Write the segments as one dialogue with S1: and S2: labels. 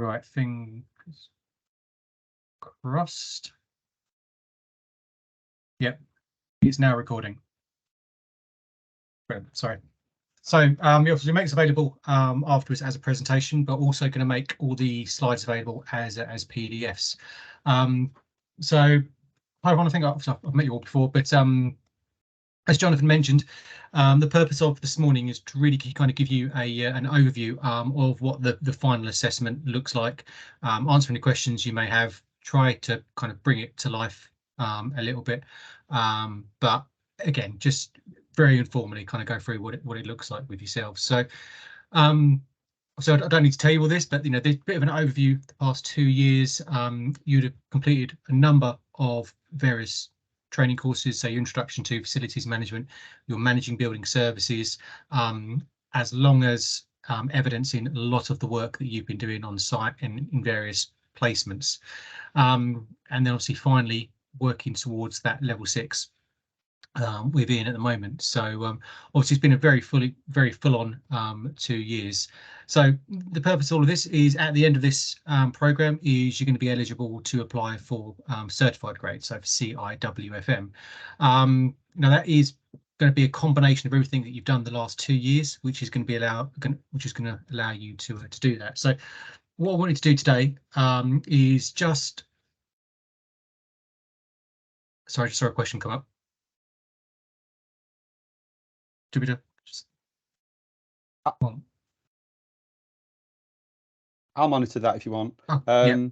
S1: Right, fingers crossed. Yep, it's now recording. Brilliant, sorry. So it obviously makes available afterwards as a presentation, but also going to make all the slides available as PDFs. So hi everyone, I think I've met you all before, but as Jonathan mentioned, the purpose of this morning is to really kind of give you an overview of what the final assessment looks like, answer any questions you may have, try to kind of bring it to life a little bit, but again, just very informally kind of go through what it looks like with yourselves. So so I don't need to tell you all this, but there's a bit of an overview. The past 2 years, you'd have completed a number of various training courses, so your introduction to facilities management, your managing building services, as long as evidencing a lot of the work that you've been doing on site and in various placements, and then obviously finally working towards that level 6 with Ian at the moment. So obviously it's been a very full-on 2 years. So the purpose of all of this is at the end of this program is you're going to be eligible to apply for certified grade, so for CIWFM. Now that is going to be a combination of everything that you've done the last 2 years, which is going to allow you to do that. So what I wanted to do today is just, sorry, I just saw a question come up. Do we just,
S2: I'll monitor that if you want.
S1: Yeah.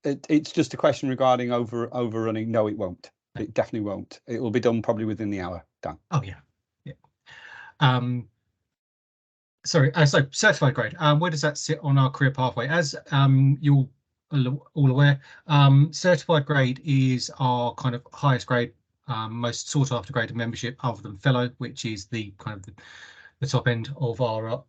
S2: It's just a question regarding overrunning. No, it won't. It definitely won't. It will be done probably within the hour. Done.
S1: Oh yeah. Sorry. So certified grade. Where does that sit on our career pathway? As you're all aware, certified grade is our kind of highest grade, most sought after grade of membership, other than fellow, which is the kind of the top end of our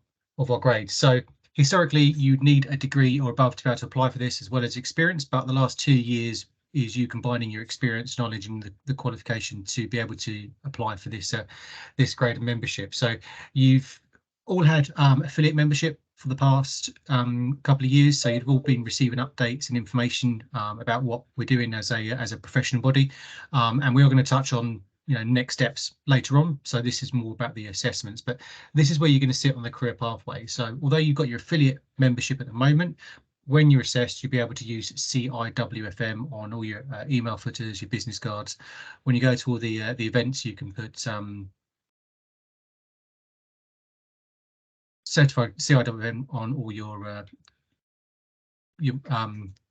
S1: grade. So historically, you'd need a degree or above to be able to apply for this, as well as experience. But the last 2 years is you combining your experience, knowledge, and the qualification to be able to apply for this this grade of membership. So you've all had affiliate membership for the past couple of years, so you've all been receiving updates and information about what we're doing as a professional body, and we are going to touch on next steps later on. So this is more about the assessments, but this is where you're going to sit on the career pathway. So although you've got your affiliate membership at the moment, when you're assessed, you'll be able to use CIWFM on all your email footers, your business cards. When you go to all the events, you can put certified CIWFM on all your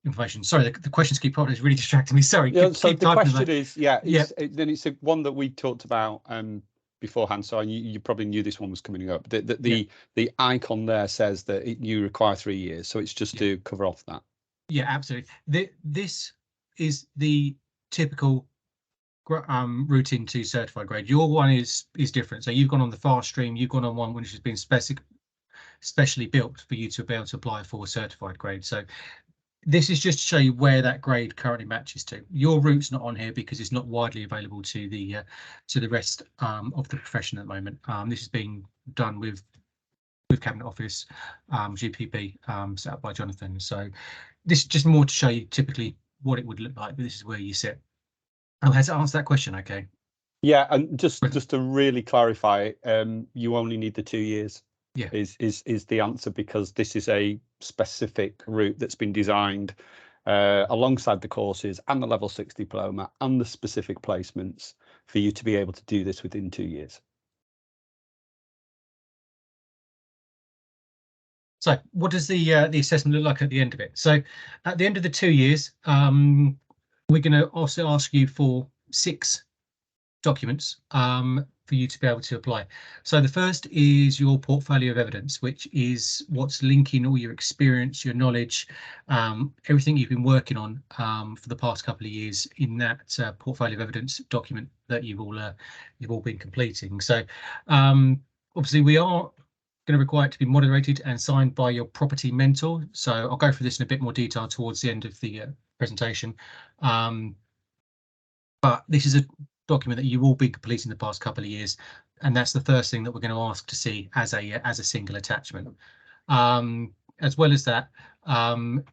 S1: information. Sorry, the questions keep popping. It's really distracting me. Sorry.
S2: Yeah, so the question is, then it's one that we talked about beforehand. So you probably knew this one was coming up. The icon there says that you require 3 years, so it's just to cover off that. Yeah, absolutely. This is the typical route into certified grade. Your one is different. So you've gone on the fast stream. You've gone on one which has been specially built for you to be able to apply for a certified grade. So this is just to show you where that grade currently matches to. Your route's not on here because it's not widely available to the rest of the profession at the moment. This is being done with Cabinet Office, GPP, set up by Jonathan. So this is just more to show you typically what it would look like, but this is where you sit. Has it answered that question okay? Yeah, and just to really clarify, you only need the 2 years. Yeah, is the answer, because this is a specific route that's been designed alongside the courses and the level 6 diploma and the specific placements for you to be able to do this within 2 years. So what does the assessment look like at the end of it? So at the end of the 2 years, we're going to also ask you for 6 documents for you to be able to apply. So the first is your portfolio of evidence, which is what's linking all your experience, your knowledge, everything you've been working on for the past couple of years in that portfolio of evidence document that you've all been completing. So obviously we are going to require it to be moderated and signed by your property mentor. So I'll go through this in a bit more detail towards the end of the presentation. But this is a document that you will be completing the past couple of years, and that's the first thing that we're going to ask to see as a single attachment. As well as that,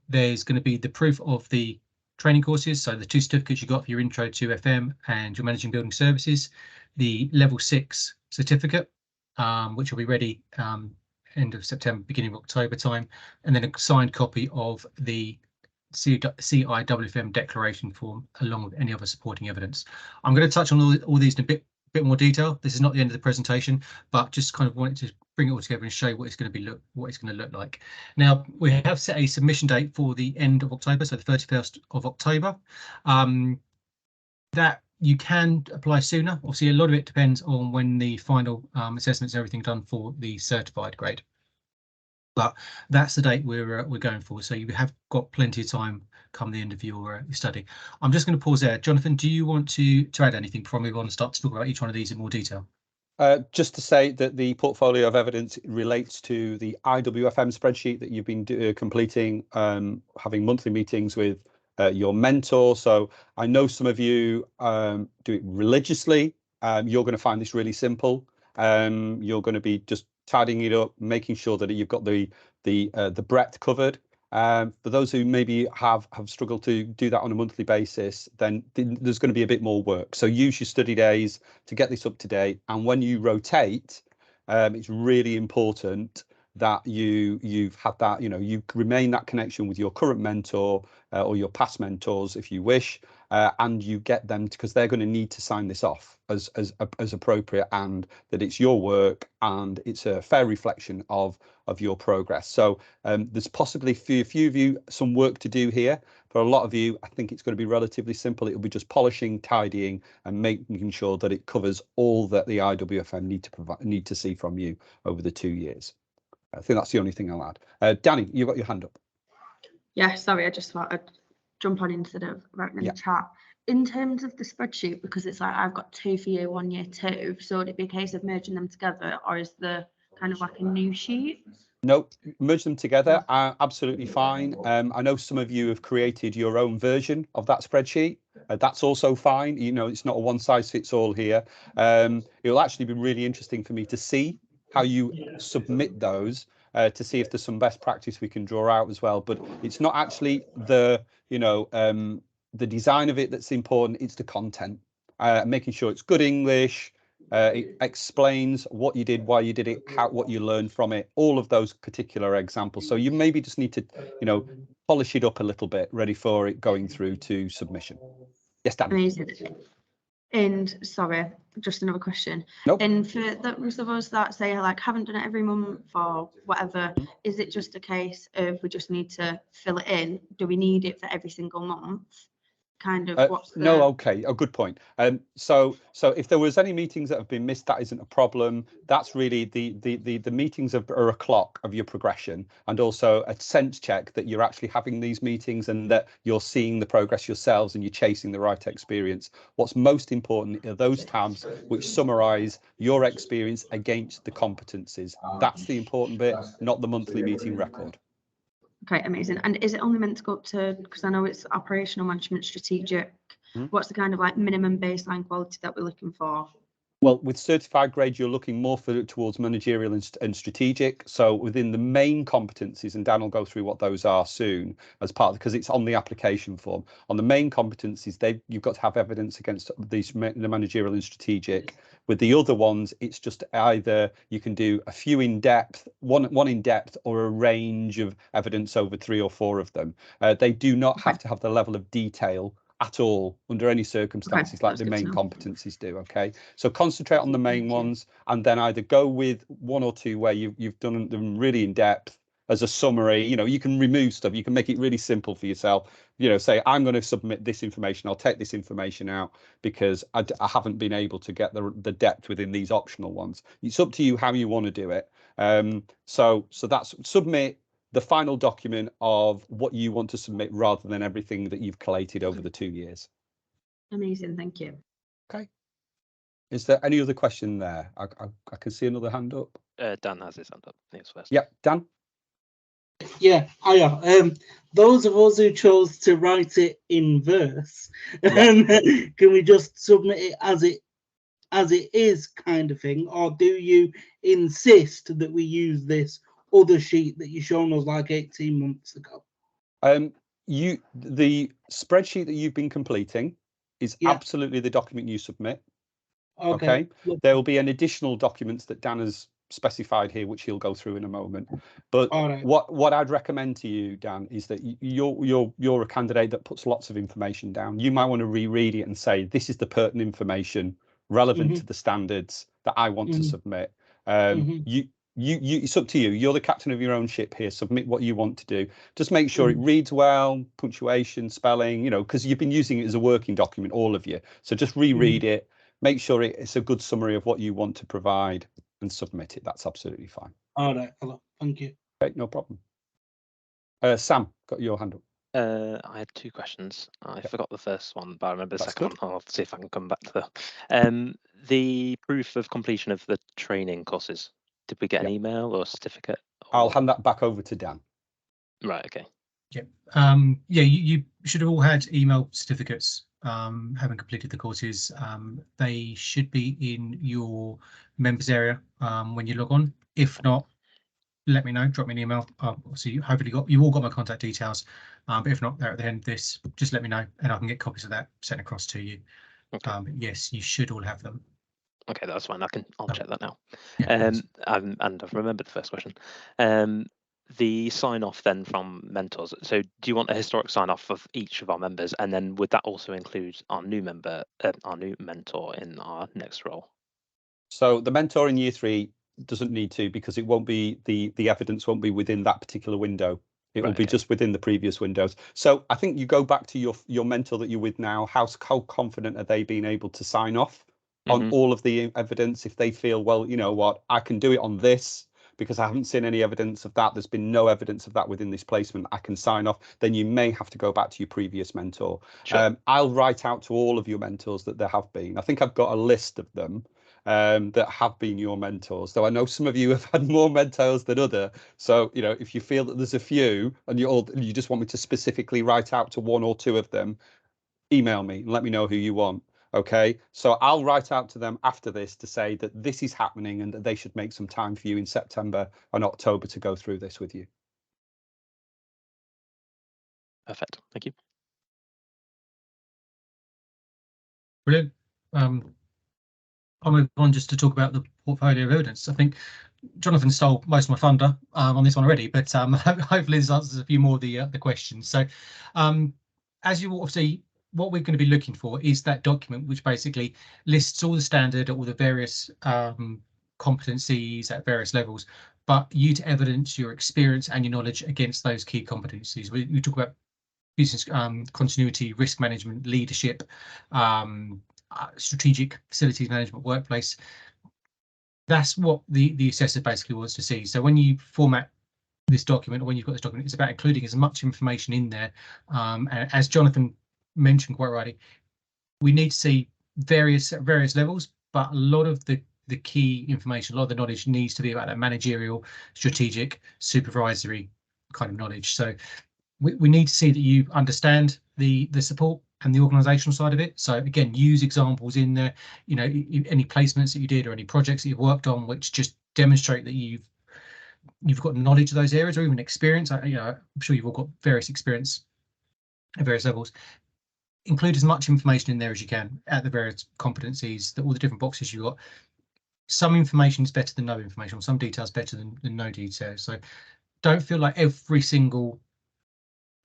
S1: There's going to be the proof of the training courses, so the 2 certificates you got for your intro to FM and your managing building services, the level 6 certificate, which will be ready end of September, beginning of October time, and then a signed copy of the CIWFM declaration form, along with any other supporting evidence. I'm going to touch on all these in a bit more detail. This is not the end of the presentation, but just kind of wanted to bring it all together and show you what it's going to look like. Now, we have set a submission date for the end of October, so the 31st of October. That you can apply sooner. Obviously, a lot of it depends on when the final assessments and everything done for the certified grade. But that's the date we're going for. So you have got plenty of time come the end of your study. I'm just going to pause there. Jonathan, do you want to add anything before we move on and start to talk about each one of these in more detail?
S2: Just to say that the portfolio of evidence relates to the CIWFM spreadsheet that you've been completing, having monthly meetings with your mentor. So I know some of you do it religiously. You're going to find this really simple. You're going to be just tidying it up, making sure that you've got the breadth covered. For those who maybe have struggled to do that on a monthly basis, then there's going to be a bit more work. So use your study days to get this up to date. And when you rotate, it's really important that you've had that, you remain that connection with your current mentor or your past mentors, if you wish, and you get them, because they're going to need to sign this off as appropriate, and that it's your work and it's a fair reflection of your progress. So there's possibly for a few of you some work to do here. For a lot of you, I think it's going to be relatively simple. It'll be just polishing, tidying, and making sure that it covers all that the CIWFM need to see from you over the 2 years. I think that's the only thing I'll add. Danny, you've got your hand up.
S3: Yeah, sorry, I just thought I'd jump on instead of writing in the chat. In terms of the spreadsheet, because it's like I've got 2 for year 1, year 2, so would it be a case of merging them together, or is there kind of like a new sheet?
S2: No, merge them together, absolutely fine. I know some of you have created your own version of that spreadsheet. That's also fine. It's not a one-size-fits-all here. It'll actually be really interesting for me to see how you submit those, to see if there's some best practice we can draw out as well. But it's not actually the design of it that's important. It's the content, making sure it's good English. It explains what you did, why you did it, what you learned from it, all of those particular examples. So you maybe just need to, polish it up a little bit, ready for it going through to submission. Yes, Dan.
S3: Amazing. And sorry, just another question.
S2: Nope.
S3: And for those of us that say like haven't done it every month or whatever, is it just a case of we just need to fill it in? Do we need it for every single month? Kind of what's the...
S2: No, okay, a good point. So if there was any meetings that have been missed, that isn't a problem. That's really the meetings are a clock of your progression, and also a sense check that you're actually having these meetings and that you're seeing the progress yourselves and you're chasing the right experience. What's most important are those tabs which summarize your experience against the competencies. That's the important bit, not the monthly meeting record.
S3: Okay, amazing. And is it only meant to go up to, because I know it's operational management, strategic, what's the kind of like minimum baseline quality that we're looking for?
S2: Well, with certified grade, you're looking more towards managerial and strategic. So within the main competencies, and Dan will go through what those are soon as part of, because it's on the application form. On the main competencies, you've got to have evidence against the managerial and strategic. With the other ones, it's just either you can do a few in depth, one in depth, or a range of evidence over 3 or 4 of them. They do not have to have the level of detail at all under any circumstances, like the main competencies do. Okay, so concentrate on the main ones, and then either go with 1 or 2 where you've done them really in depth as a summary. You can remove stuff, you can make it really simple for yourself. Say I'm going to submit this information, I'll take this information out because I haven't been able to get the depth within these optional ones. It's up to you how you want to do it. So that's submit the final document of what you want to submit rather than everything that you've collated over the 2 years.
S3: Amazing, thank you.
S2: Okay. Is there any other question there? I can see another hand up.
S4: Dan has his hand up. Yes, first.
S2: Yep, Dan.
S5: Yeah, those of us who chose to write it in verse, can we just submit it as it is kind of thing, or do you insist that we use this other sheet that you shown us like 18 months ago?
S2: The spreadsheet that you've been completing is absolutely the document you submit. Okay. There will be an additional documents that Dan has specified here, which he'll go through in a moment. But what I'd recommend to you, Dan, is that you're a candidate that puts lots of information down. You might want to reread it and say, this is the pertinent information relevant to the standards that I want to submit. It's up to you. You're the captain of your own ship here. Submit what you want to do. Just make sure it reads well, punctuation, spelling, because you've been using it as a working document, all of you. So just reread it. Make sure it's a good summary of what you want to provide and submit it. That's absolutely fine.
S5: All right. Hello. Thank you.
S2: Okay, no problem. Sam, got your hand up.
S4: I had two questions. I forgot the first one, but I remember the second one. I'll see if I can come back to that. The proof of completion of the training courses. Did we get an email or a certificate?
S2: I'll hand that back over to Dan.
S4: Right. Okay.
S1: Yeah. You should have all had email certificates having completed the courses. They should be in your members area when you log on. If not, let me know. Drop me an email. So hopefully you all got my contact details. But if not, they're at the end of this. Just let me know, and I can get copies of that sent across to you.
S4: Okay.
S1: Yes, you should all have them.
S4: Okay, that's fine. I'll check that now.
S1: Yeah,
S4: and I've remembered the first question. The sign off then from mentors. So do you want a historic sign off of each of our members, and then would that also include our new member, our new mentor in our next role?
S2: So the mentor in year 3 doesn't need to, because it won't be the evidence won't be within that particular window. It will be just within the previous windows. So I think you go back to your mentor that you're with now. How confident are they being able to sign off on all of the evidence? If they feel, well, you know what, I can do it on this because I haven't seen any evidence of that. There's been no evidence of that within this placement. I can sign off. Then you may have to go back to your previous mentor.
S4: Sure.
S2: I'll write out to all of your mentors that there have been. I think I've got a list of them that have been your mentors. Though I know some of you have had more mentors than other. So, if you feel that there's a few and you just want me to specifically write out to 1 or 2 of them, email me and let me know who you want. Okay, so I'll write out to them after this to say that this is happening and that they should make some time for you in September and October to go through this with you.
S4: Perfect. Thank you.
S1: Brilliant. I'll move on just to talk about the portfolio of evidence. I think Jonathan stole most of my thunder on this one already, but hopefully this answers a few more of the questions. So as you will see, what we're going to be looking for is that document which basically lists all the standard, all the various competencies at various levels, but you to evidence your experience and your knowledge against those key competencies. We talk about business continuity, risk management, leadership, strategic facilities management, workplace. That's what the assessor basically wants to see. So when you format this document, or when you've got this document, it's about including as much information in there. And as Jonathan mentioned quite rightly, we need to see various levels, but a lot of the key information, a lot of the knowledge needs to be about that managerial, strategic, supervisory kind of knowledge. So we need to see that you understand the support and the organizational side of it. So again, use examples in there, any placements that you did or any projects that you've worked on, which just demonstrate that you've got knowledge of those areas, or even experience. I'm sure you've all got various experience at various levels. Include as much information in there as you can at the various competencies, that all the different boxes you've got. Some information is better than no information, or some details better than no detail. So don't feel like every single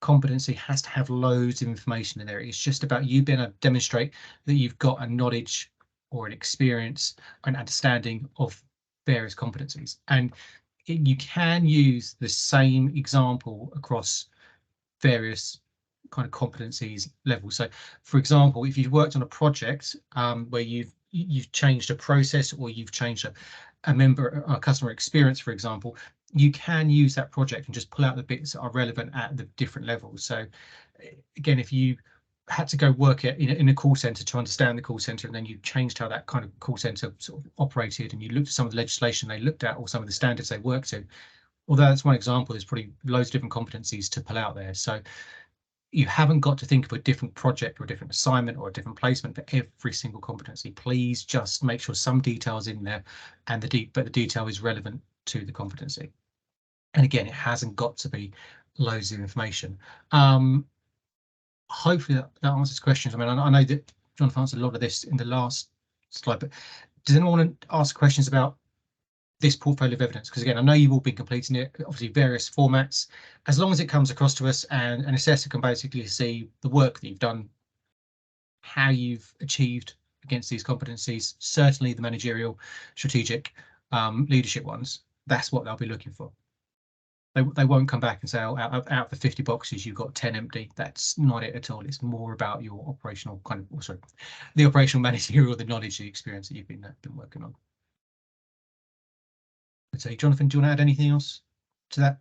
S1: competency has to have loads of information in there. It's just about you being able to demonstrate that you've got a knowledge or an experience, an understanding of various competencies. And you can use the same example across various kind of competencies levels. So for example, if you've worked on a project where you've changed a process, or you've changed a customer experience, for example, you can use that project and just pull out the bits that are relevant at the different levels. So again, if you had to go work in a call center to understand the call center, and then you changed how that kind of call center sort of operated, and you looked at some of the legislation they looked at, or some of the standards they worked to, although that's one example, there's probably loads of different competencies to pull out there. So you haven't got to think of a different project or a different assignment or a different placement for every single competency. Please just make sure some details in there, and but the detail is relevant to the competency. And again, it hasn't got to be loads of information. Hopefully that answers questions. I mean, I know that Jonathan answered a lot of this in the last slide, but does anyone want to ask questions about this portfolio of evidence? Because again, I know you've all been completing it, obviously various formats. As long as it comes across to us and an assessor can basically see the work that you've done, how you've achieved against these competencies, certainly the managerial, strategic, leadership ones, that's what they'll be looking for. They won't come back and say, oh, out of the 50 boxes, you've got 10 empty. That's not it at all. It's more about your operational kind of, sorry, the operational managerial, the knowledge, the experience that you've been working on. So, Jonathan, do you want to add anything else to that?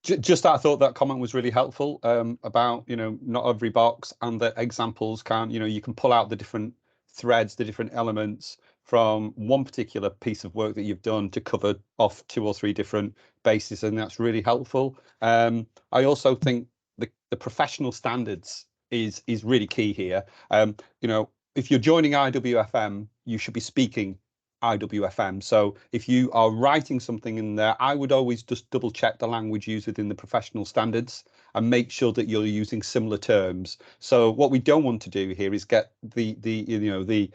S2: Just that I thought that comment was really helpful about, you know, not every box, and the examples can, you know, you can pull out the different threads, the different elements from one particular piece of work that you've done to cover off 2 or 3 different bases, and that's really helpful. I also think the professional standards is really key here. You know, if you're joining CIWFM, you should be speaking CIWFM. So if you are writing something in there, I would always just double check the language used within the professional standards and make sure that you're using similar terms. So what we don't want to do here is get the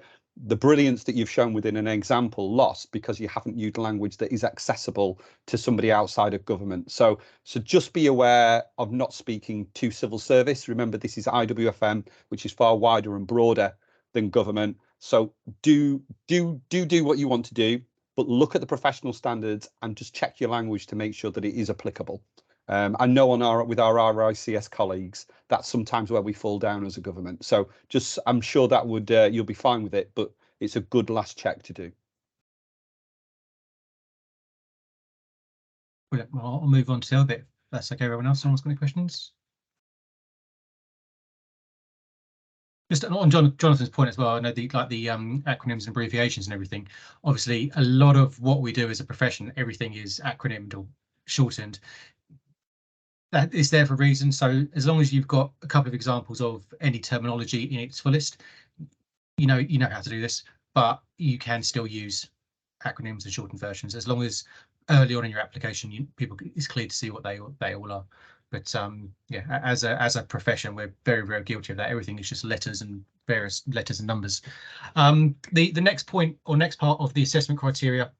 S2: brilliance that you've shown within an example lost because you haven't used language that is accessible to somebody outside of government. So just be aware of not speaking to civil service. Remember, this is CIWFM, which is far wider and broader than government. So do what you want to do, but look at the professional standards and just check your language to make sure that it is applicable. I know with our RICS colleagues, that's sometimes where we fall down as a government. So I'm sure that would you'll be fine with it, but it's a good last check to do.
S1: Well, I'll move on to the other bit. That's okay, everyone else. Someone's got any questions? Just on Jonathan's point as well, I know the acronyms and abbreviations and everything. Obviously, a lot of what we do as a profession, everything is acronymed or shortened. That is there for a reason. So as long as you've got a couple of examples of any terminology in its fullest, you know how to do this, but you can still use acronyms and shortened versions as long as early on in your application it's clear to see what they all are. But yeah, as a profession, we're very, very guilty of that. Everything is just letters and various letters and numbers. The next point or next part of the assessment criteria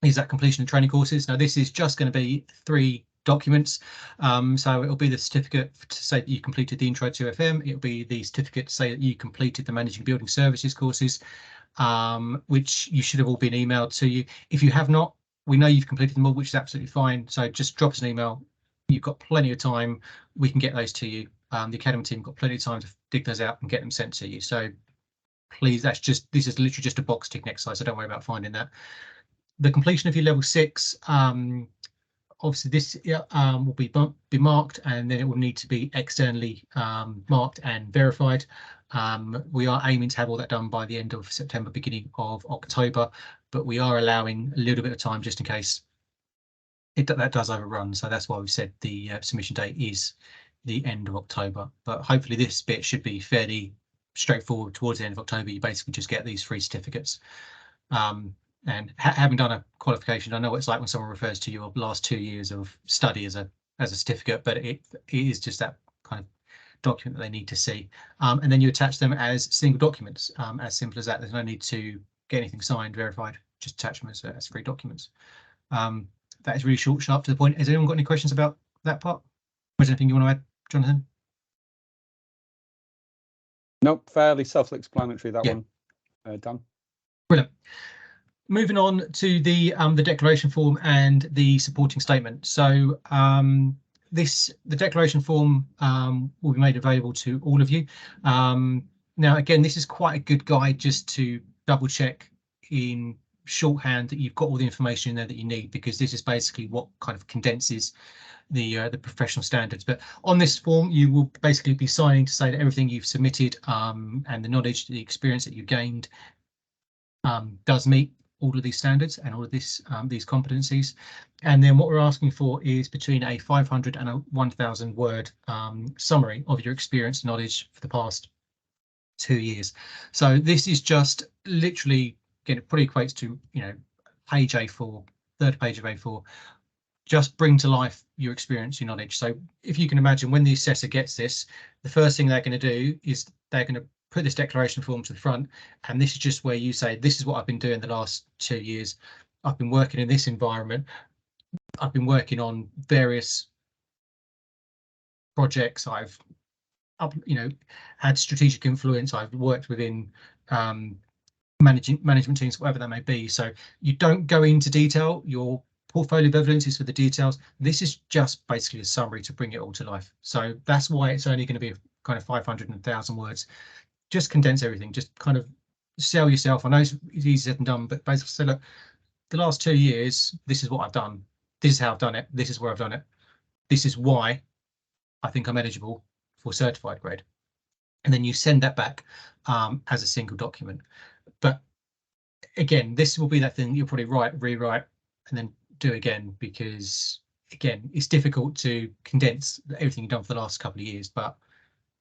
S1: is that completion of training courses. Now, this is just going to be 3 documents. So it'll be the certificate to say that you completed the Intro to FM. It'll be the certificate to say that you completed the Managing Building Services courses, which you should have all been emailed to you. If you have not, we know you've completed them all, which is absolutely fine. So just drop us an email. You've got plenty of time. We can get those to you. The Academy team got plenty of time to dig those out and get them sent to you. So please, this is literally just a box ticking exercise, so don't worry about finding that. The completion of your level 6, obviously this will be marked, and then it will need to be externally marked and verified. We are aiming to have all that done by the end of September, beginning of October, but we are allowing a little bit of time just in case that does overrun. So that's why we said the submission date is the end of October. But hopefully this bit should be fairly straightforward. Towards the end of October, you basically just get these 3 certificates. And having done a qualification, I know what it's like when someone refers to your last 2 years of study as a certificate, but it is just that kind of document that they need to see. And then you attach them as single documents, as simple as that. There's no need to get anything signed, verified, just attach them as 3 documents. That is really short, sharp, to the point. Has anyone got any questions about that part? Was there anything you want to add, Jonathan?
S2: Nope, fairly self-explanatory, that one. Dan?
S1: Brilliant. Moving on to the declaration form and the supporting statement. So the declaration form will be made available to all of you. Now, again, this is quite a good guide just to double check in shorthand that you've got all the information in there that you need, because this is basically what kind of condenses the professional standards. But on this form, you will basically be signing to say that everything you've submitted and the knowledge, the experience that you gained does meet all of these standards and all of these competencies. And then what we're asking for is between a 500 and a 1,000 word summary of your experience and knowledge for the past 2 years. So this is just literally, again, it probably equates to, you know, page A4 third page of A4, just bring to life your experience, your knowledge. So if you can imagine, when the assessor gets this, the first thing they're going to do is they're going to put this declaration form to the front, and this is just where you say, this is what I've been doing the last 2 years. I've been working in this environment. I've been working on various projects. I've had strategic influence. I've worked within management teams, whatever that may be. So you don't go into detail. Your portfolio of evidence is for the details. This is just basically a summary to bring it all to life. So that's why it's only going to be kind of 500 and 1,000 words. Just condense everything. Just kind of sell yourself. I know it's easy said and done, but basically say, look, the last 2 years, this is what I've done. This is how I've done it. This is where I've done it. This is why I think I'm eligible for certified grade. And then you send that back as a single document. But again, this will be that thing you'll probably write, rewrite, and then do again, because again, it's difficult to condense everything you've done for the last couple of years, but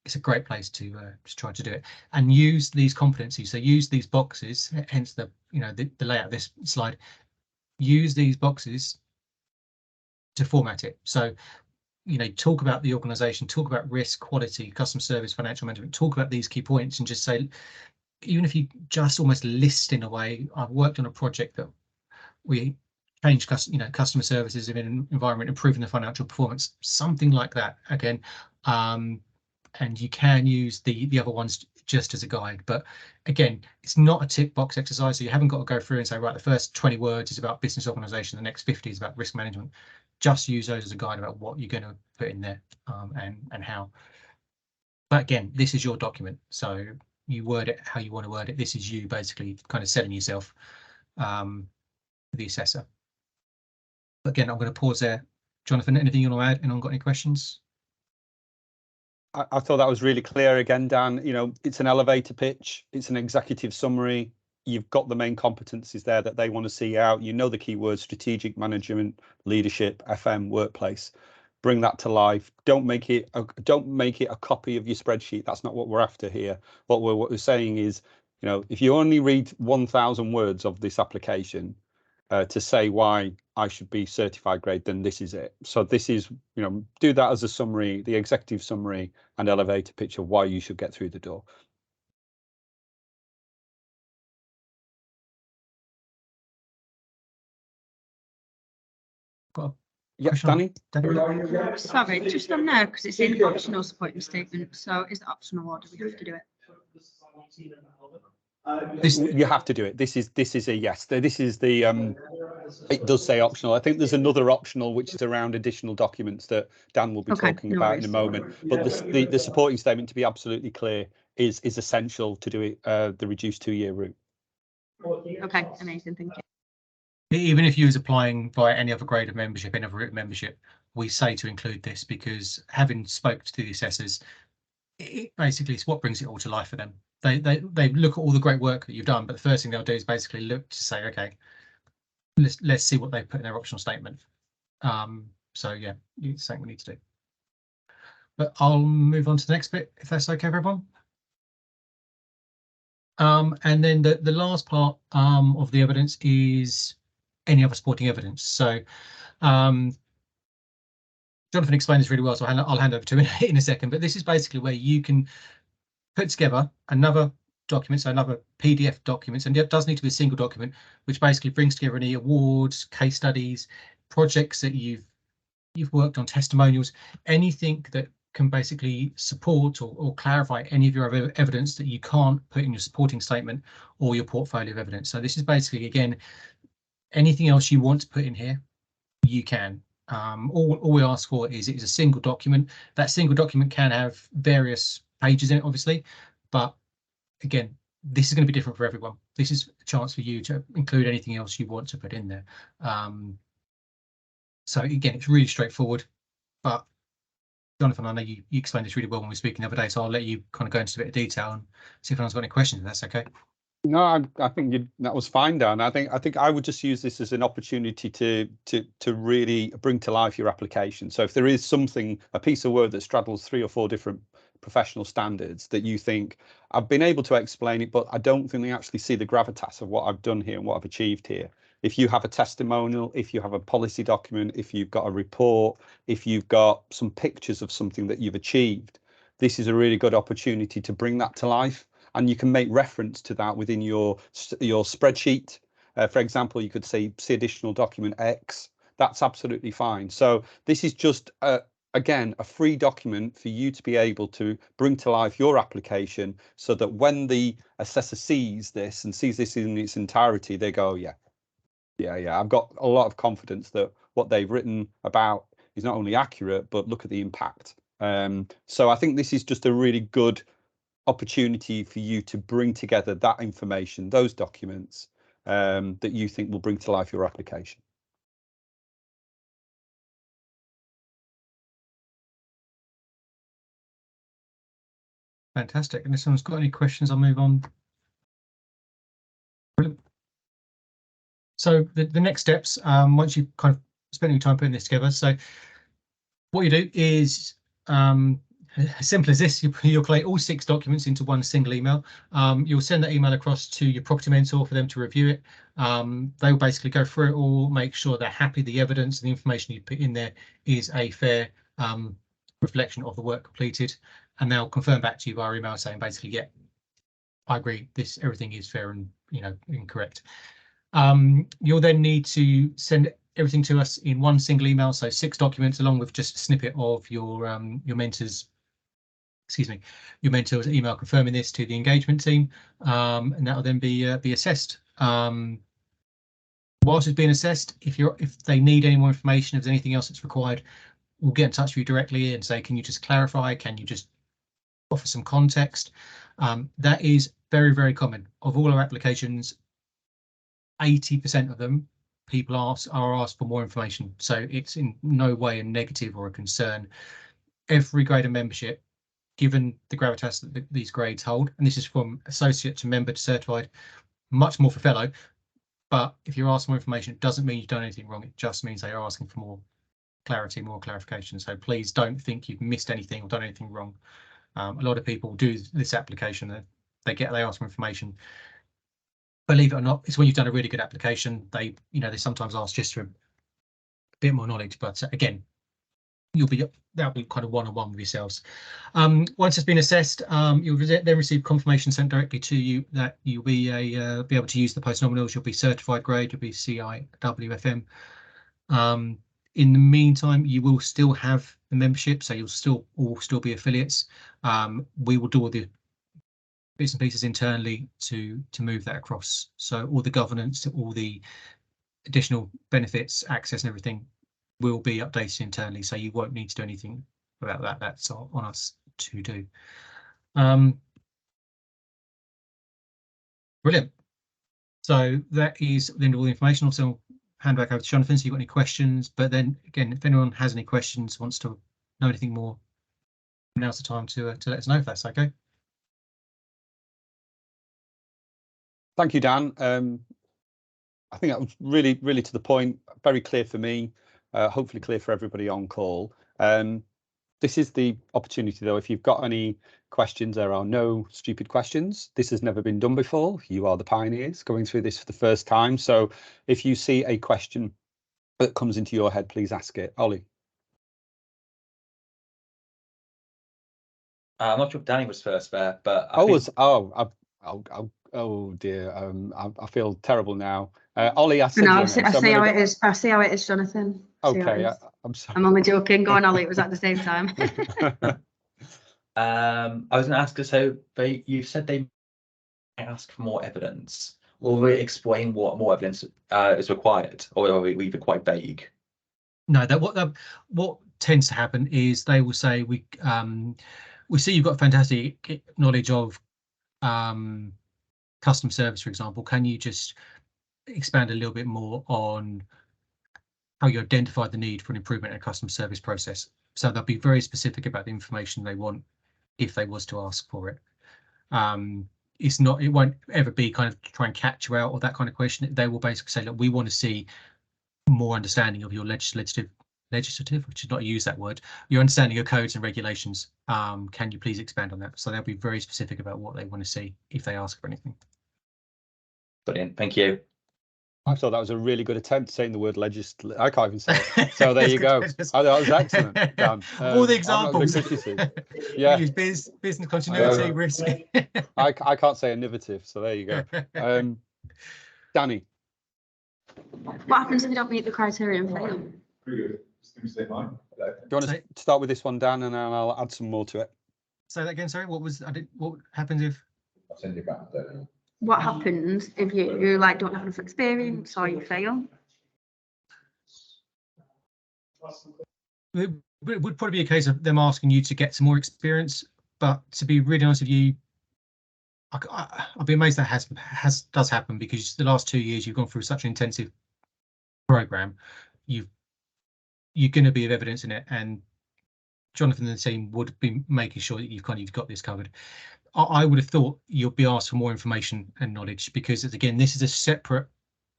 S1: it's a great place to try to do it and use these competencies. So use these boxes, hence the the layout of this slide. Use these boxes to format it. So talk about the organization, talk about risk, quality, customer service, financial management, talk about these key points, and just say, even if you just almost list in a way, I've worked on a project that we changed customer services in an environment, improving the financial performance, something like that. Again, and you can use the other ones just as a guide, but again, it's not a tick box exercise. So you haven't got to go through and say, right, the first 20 words is about business organization, the next 50 is about risk management. Just use those as a guide about what you're going to put in there and how. But again, this is your document, so you word it how you want to word it. This is you basically kind of selling yourself, the assessor. But again, I'm going to pause there. Jonathan, anything you want to add? Anyone got any questions?
S2: I thought that was really clear again, Dan. It's an elevator pitch. It's an executive summary. You've got the main competencies there that they want to see out. The keywords: strategic, management, leadership, FM, workplace. Bring that to life. Don't make it a copy of your spreadsheet. That's not what we're after here. What we're saying is, if you only read 1,000 words of this application to say why I should be certified grade, then this is it. So this is, do that as a summary, the executive summary and elevator pitch of why you should get through the door. Yeah, Danny?
S3: Sorry, just on there, because it's in optional supporting statement. So is it optional, or do we have to do it?
S2: You have to do it. This is a yes. This is the it does say optional. I think there's another optional which is around additional documents that Dan will be talking about in a moment. But the supporting statement, to be absolutely clear, is essential to do it the reduced 2-year route.
S3: Okay, amazing, thank you.
S1: Even if you was applying via any other grade of membership, any other route of membership, we say to include this, because having spoke to the assessors, it basically is what brings it all to life for them. They look at all the great work that you've done, but the first thing they'll do is basically look to say, okay, let's see what they put in their optional statement. So yeah, it's something we need to do. But I'll move on to the next bit, if that's okay for everyone. And then the last part of the evidence is any other supporting evidence. So Jonathan explained this really well, so I'll hand over to him in a second, but this is basically where you can put together another document, so another PDF document, and it does need to be a single document, which basically brings together any awards, case studies, projects that you've worked on, testimonials, anything that can basically support or clarify any of your other evidence that you can't put in your supporting statement or your portfolio of evidence. So this is basically, again, anything else you want to put in here, you can. All we ask for is a single document. That single document can have various pages in it, obviously, but again, this is going to be different for everyone. This is a chance for you to include anything else you want to put in there. So again, it's really straightforward, but Jonathan, I know you explained this really well when we were speaking the other day, so I'll let you kind of go into a bit of detail and see if anyone's got any questions, if that's okay.
S2: No, I think that was fine, Dan. I think I would just use this as an opportunity to really bring to life your application. So if there is something, a piece of work that straddles 3 or 4 different professional standards that you think, I've been able to explain it, but I don't think they actually see the gravitas of what I've done here and what I've achieved here, if you have a testimonial, if you have a policy document, if you've got a report, if you've got some pictures of something that you've achieved, this is a really good opportunity to bring that to life. And you can make reference to that within your spreadsheet. For example, you could say, see additional document X. That's absolutely fine. So this is just, again, a free document for you to be able to bring to life your application, so that when the assessor sees this and sees this in its entirety, they go, yeah, I've got a lot of confidence that what they've written about is not only accurate, but look at the impact. So I think this is just a really good opportunity for you to bring together that information, those documents, that you think will bring to life your application.
S1: Fantastic. And if someone's got any questions, I'll move on. Brilliant. So the next steps, once you've kind of spent your time putting this together, so what you do is as simple as this. You'll collate all 6 documents into one single email. You'll send that email across to your property mentor for them to review it. They will basically go through it all, make sure they're happy the evidence and the information you put in there is a fair reflection of the work completed, and they'll confirm back to you via email saying basically, yeah, I agree, this everything is fair and incorrect. You'll then need to send everything to us in one single email, so 6 documents along with just a snippet of your mentor's email confirming this to the engagement team, and that will then be assessed. Whilst it's being assessed, if they need any more information, if there's anything else that's required, we'll get in touch with you directly and say, can you just clarify? Can you just offer some context? That is very, very common. Of all our applications, 80% of them, people are asked for more information. So it's in no way a negative or a concern. Every grade of membership, given the gravitas that these grades hold, and this is from associate to member to certified, much more for fellow. But if you're asking more information, it doesn't mean you've done anything wrong. It just means they are asking for more clarity, more clarification. So please don't think you've missed anything or done anything wrong. A lot of people do this application, they ask for information. Believe it or not, it's when you've done a really good application, they sometimes ask just for a bit more knowledge. But again, that'll be kind of one-on-one with yourselves. Once it's been assessed, you'll then receive confirmation sent directly to you that you'll be able to use the post-nominals. You'll be certified grade, you'll be CIWFM. In the meantime, you will still have the membership, so you'll all still be affiliates. We will do all the bits and pieces internally to move that across. So all the governance, all the additional benefits, access and everything will be updated internally, so you won't need to do anything about that. That's on us to do. Brilliant. So that is the end of all the information. Also, I'll hand back over to Jonathan, so you've got any questions. But then again, if anyone has any questions, wants to know anything more, now's the time to let us know, if that's okay.
S2: Thank you, Dan. I think that was really, really to the point, very clear for me, hopefully clear for everybody on call. This is the opportunity, though. If you've got any questions, there are no stupid questions. This has never been done before. You are the pioneers going through this for the first time. So if you see a question that comes into your head, please ask it. Ollie.
S6: I'm not sure if Danny was first there, but
S2: oh dear. I feel terrible now. Ollie, I said
S3: no,
S2: your name,
S3: I see how it is. I see how it is, Jonathan.
S2: Okay, I'm sorry.
S3: I'm only joking. Go on, Ollie. It was at the same time.
S6: I was going to ask, so you said they might ask for more evidence. Will we explain what more evidence is required, or are we even quite vague?
S1: No, what tends to happen is they will say, we see you've got fantastic knowledge of customer service, for example. Can you just expand a little bit more on how you identified the need for an improvement in a customer service process? So they'll be very specific about the information they want if they was to ask for it. It won't ever be kind of try and catch you out or that kind of question. They will basically say, look, we want to see more understanding of your legislative, which is not use that word, your understanding of codes and regulations. Can you please expand on that? So they'll be very specific about what they want to see if they ask for anything.
S6: Brilliant, thank you.
S2: I thought that was a really good attempt saying the word legislate. I can't even say it. So there you go. Oh, that was excellent, Dan.
S1: All the examples.
S2: Yeah.
S1: Use business continuity, risk.
S2: I can't say innovative, so there you go. Danny.
S3: What happens if you don't meet the criteria and fail?
S7: Pretty good. Do you want
S2: to start with this one, Dan, and then I'll add some more to it?
S1: Say that again. Sorry. What happens if?
S7: I'll send you back.
S3: What happens if you like don't have enough experience or you fail?
S1: It would probably be a case of them asking you to get some more experience. But to be really honest with you, I'll be amazed that does happen, because the last 2 years you've gone through such an intensive program. You're going to be of evidence in it, and Jonathan and the team would be making sure that you've got this covered. I would have thought you'll be asked for more information and knowledge, because again, this is a separate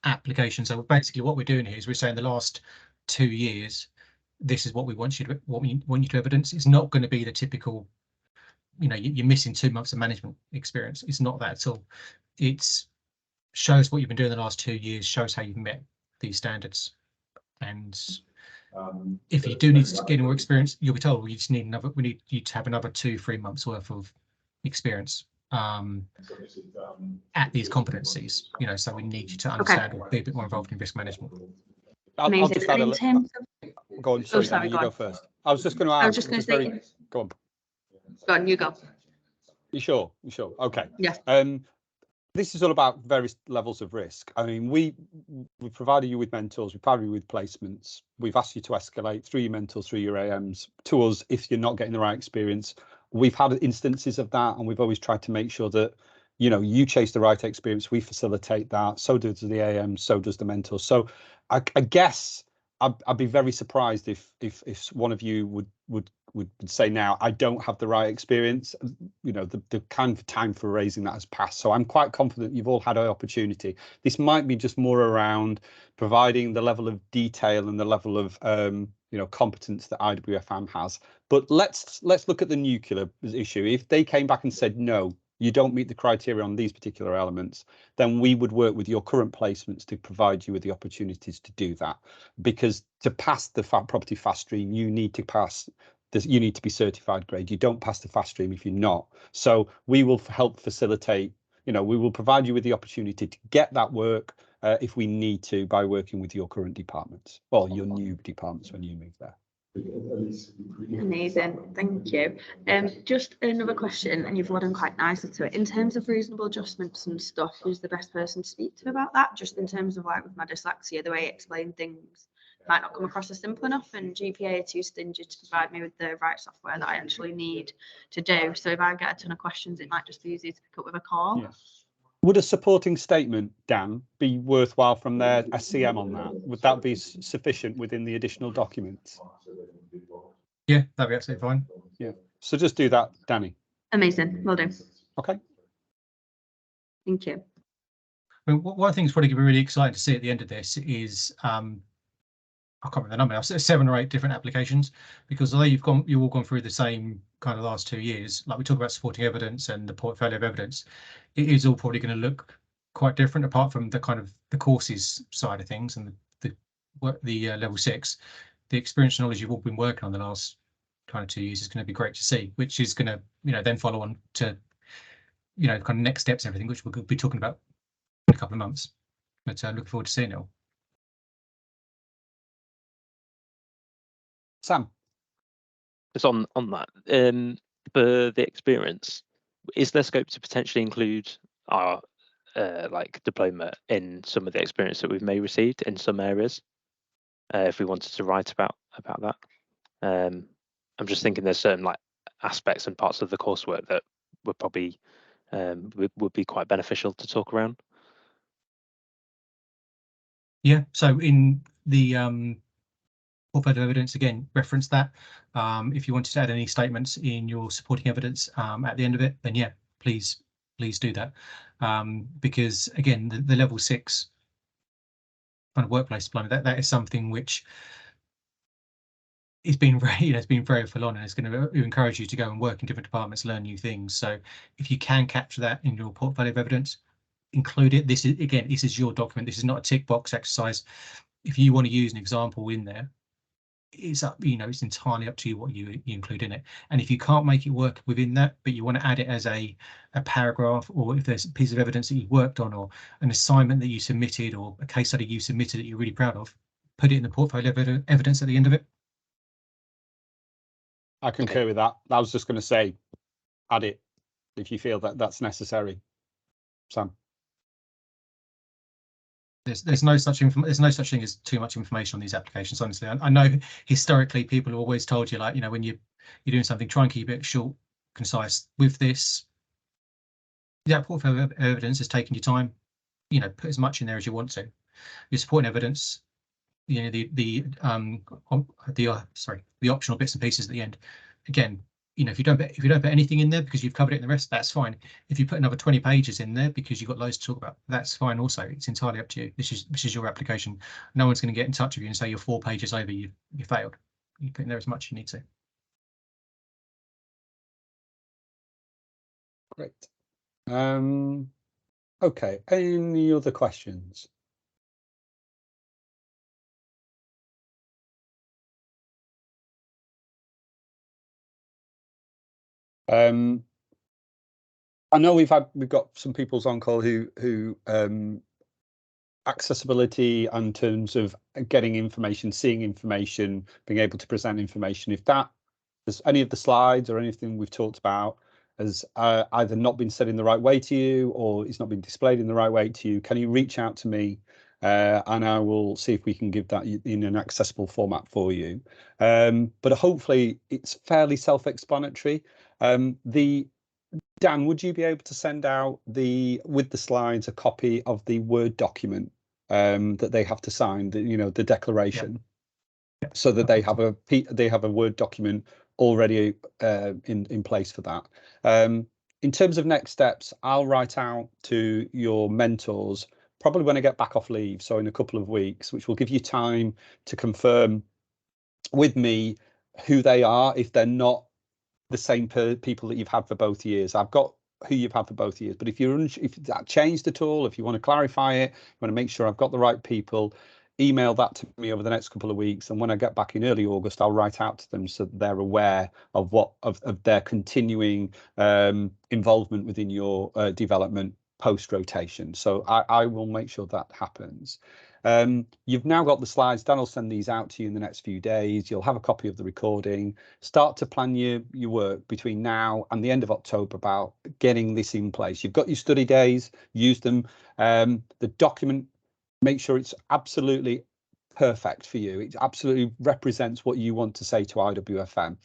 S1: application. So basically what we're doing here is we're saying the last 2 years, this is what we want you to evidence. It's not going to be the typical, you're missing 2 months of management experience. It's not that at all. It's shows what you've been doing the last 2 years, shows how you've met these standards. And if you do need to get more experience, you'll be told, we need you to have another 2-3 months worth of experience at these competencies. So we need you to understand or be a bit more involved in risk management.
S2: I'll just add go on, sorry, you go first. I was just going to add.
S3: I was just going to say.
S2: Go on.
S3: Go on, you go.
S2: You sure? Okay.
S3: Yes.
S2: This is all about various levels of risk. I mean, we provided you with mentors, we provided you with placements. We've asked you to escalate through your mentors, through your AMs to us if you're not getting the right experience. We've had instances of that, and we've always tried to make sure that you chase the right experience. We facilitate that. So does the AM. So does the mentor. So I guess I'd be very surprised if one of you would say now, I don't have the right experience. The kind of time for raising that has passed. So I'm quite confident you've all had an opportunity. This might be just more around providing the level of detail and the level of competence that CIWFM has. But let's look at the nuclear issue. If they came back and said, no, you don't meet the criteria on these particular elements, then we would work with your current placements to provide you with the opportunities to do that. Because to pass the property fast stream, you need to pass this, you need to be certified grade. You don't pass the fast stream if you're not. So we will help facilitate, we will provide you with the opportunity to get that work if we need to, by working with your current departments, or your new departments when you move there.
S3: Amazing, thank you. Just another question, and you've led on quite nicely to it. In terms of reasonable adjustments and stuff, who's the best person to speak to about that? Just in terms of like with my dyslexia, the way I explain things might not come across as simple enough, and GPA are too stingy to provide me with the right software that I actually need to do. So if I get a ton of questions, it might just be easy to pick up with a call.
S2: Yeah. Would a supporting statement, Dan, be worthwhile from their SCM on that? Would that be sufficient within the additional documents?
S1: Yeah, that'd be absolutely fine.
S2: Yeah. So just do that, Danny.
S3: Amazing, will do.
S2: Okay.
S3: Thank you.
S1: I mean, one thing that's probably going to be really exciting to see at the end of this is I can't remember the number. I've said 7 or 8 different applications, because although you've all gone through the same kind of last 2 years, like we talk about supporting evidence and the portfolio of evidence, it is all probably going to look quite different, apart from the kind of the courses side of things and the level 6. The experience and knowledge you've all been working on the last kind of 2 years is going to be great to see, which is going to then follow on to kind of next steps and everything, which we'll be talking about in a couple of months. But looking forward to seeing it all.
S2: Sam.
S4: Just on that, for the experience, is there scope to potentially include our like diploma in some of the experience that we've may received in some areas, if we wanted to write about that? I'm just thinking there's certain like aspects and parts of the coursework that would probably would be quite beneficial to talk around.
S1: Yeah, so in the portfolio of evidence, again, reference that. If you wanted to add any statements in your supporting evidence at the end of it, then yeah, please do that. Because again, the level 6 kind of workplace diploma, that is something which it's been very full on, and it's going to encourage you to go and work in different departments, learn new things. So if you can capture that in your portfolio of evidence, include it. This is your document. This is not a tick box exercise. If you want to use an example in there, it's up, it's entirely up to you what you include in it. And if you can't make it work within that, but you want to add it as a paragraph, or if there's a piece of evidence that you worked on, or an assignment that you submitted, or a case study you submitted that you're really proud of, put it in the portfolio evidence at the end of it.
S2: I concur with that. I was just going to say, add it if you feel that that's necessary. Sam.
S1: There's no such thing as too much information on these applications. Honestly, I know historically people have always told you, like, when you're doing something, try and keep it short, concise. With this, that portfolio evidence is taking your time. Put as much in there as you want to. Your supporting evidence, the optional bits and pieces at the end. Again, if you don't put anything in there because you've covered it in the rest, that's fine. If you put another 20 pages in there because you've got loads to talk about, that's fine also. It's entirely up to you. This is your application. No one's going to get in touch with you and say you're 4 pages over, you failed. You put in there as much as you need to.
S2: Great. Okay, any other questions? I know we've got some people's on call who accessibility in terms of getting information, seeing information, being able to present information. If there's any of the slides or anything we've talked about has either not been said in the right way to you, or it's not been displayed in the right way to you, can you reach out to me and I will see if we can give that in an accessible format for you. But hopefully it's fairly self-explanatory. Dan, would you be able to send out with the slides a copy of the Word document that they have to sign, the declaration, so that they have a Word document already in place for that. In terms of next steps, I'll write out to your mentors probably when I get back off leave, so in a couple of weeks, which will give you time to confirm with me who they are if they're not the same people that you've had for both years. I've got who you've had for both years, but if that changed at all, if you want to clarify it, you want to make sure I've got the right people, email that to me over the next couple of weeks, and when I get back in early August, I'll write out to them so that they're aware of of their continuing involvement within your development post rotation. So I will make sure that happens. You've now got the slides. Dan will send these out to you in the next few days. You'll have a copy of the recording. Start to plan your work between now and the end of October about getting this in place. You've got your study days, use them. The document, make sure it's absolutely perfect for you. It absolutely represents what you want to say to CIWFM.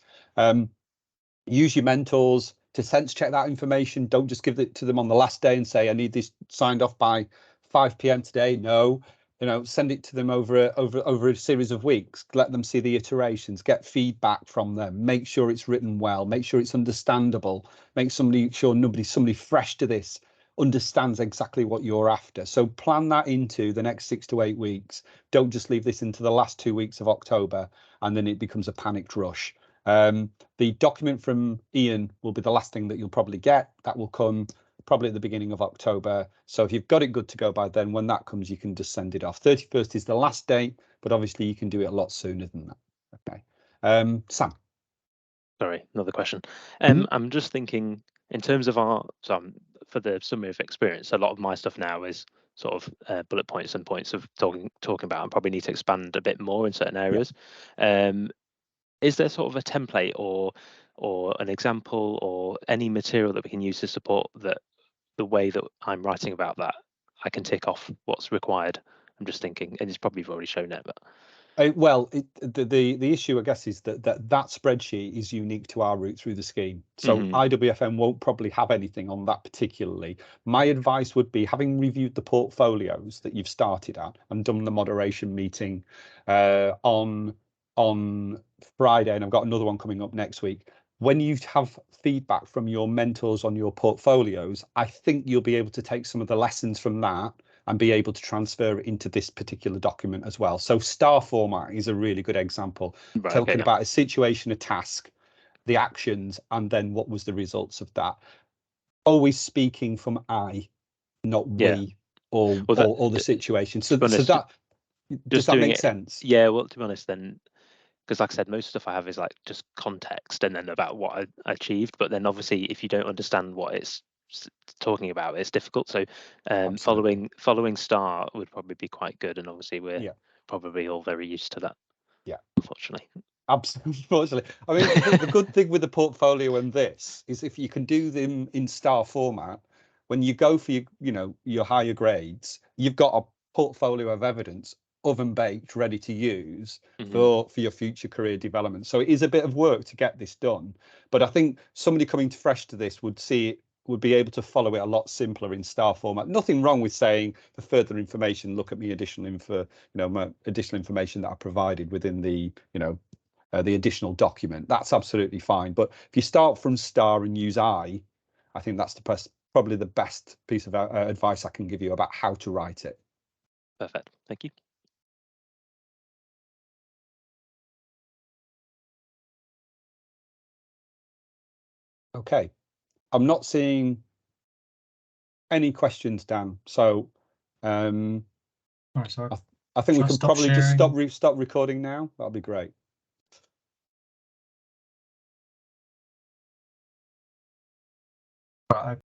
S2: Use your mentors to sense check that information. Don't just give it to them on the last day and say, I need this signed off by 5 p.m. today. No. Send it to them over a series of weeks. Let them see the iterations, get feedback from them, make sure it's written well, make sure it's understandable, make somebody fresh to this understands exactly what you're after. So plan that into the next 6 to 8 weeks. Don't just leave this into the last 2 weeks of October and then it becomes a panicked rush. The document from Ian will be the last thing that you'll probably get. That will come probably at the beginning of October. So if you've got it good to go by then, when that comes, you can just send it off. 31st is the last date, but obviously you can do it a lot sooner than that. Okay. Sam.
S4: Sorry, another question. I'm just thinking in terms of for the summary of experience, a lot of my stuff now is sort of bullet points and points of talking about, and probably need to expand a bit more in certain areas. Is there sort of a template or an example or any material that we can use to support that the way that I'm writing about that I can tick off what's required? I'm just thinking, and it's probably you've already shown it, but
S2: well, the issue, I guess, is that spreadsheet is unique to our route through the scheme. So CIWFM won't probably have anything on that particularly. My advice would be, having reviewed the portfolios that you've started at and done the moderation meeting on Friday, and I've got another one coming up next week. When you have feedback from your mentors on your portfolios, I think you'll be able to take some of the lessons from that and be able to transfer it into this particular document as well. So star format is a really good example, talking about a situation, a task, the actions, and then what was the results of that. Always speaking from I. not
S4: Yeah.
S2: we or
S4: Well, that-
S2: or the situation. So
S4: be honest,
S2: that does
S4: just
S2: that
S4: doing
S2: make
S4: it-
S2: sense?
S4: Yeah, well, to be honest, then, because like I said, most stuff I have is like just context and then about what I achieved. But then obviously, if you don't understand what it's talking about, it's difficult. So following star would probably be quite good, and obviously we're probably all very used to that.
S2: Yeah,
S4: unfortunately.
S2: Absolutely. I mean, the good thing with the portfolio and this is if you can do them in star format, when you go for your higher grades, you've got a portfolio of evidence, oven baked, ready to use for your future career development. So it is a bit of work to get this done, but I think somebody coming fresh to this would be able to follow it a lot simpler in star format. Nothing wrong with saying for further information, look at me additional info, my additional information that I provided within the the additional document. That's absolutely fine. But if you start from star and use I think that's probably the best piece of advice I can give you about how to write it.
S4: Perfect. Thank you.
S2: Okay. I'm not seeing any questions, Dan. So
S1: so
S2: I think we can probably just stop recording now. That'll be great.
S1: Right,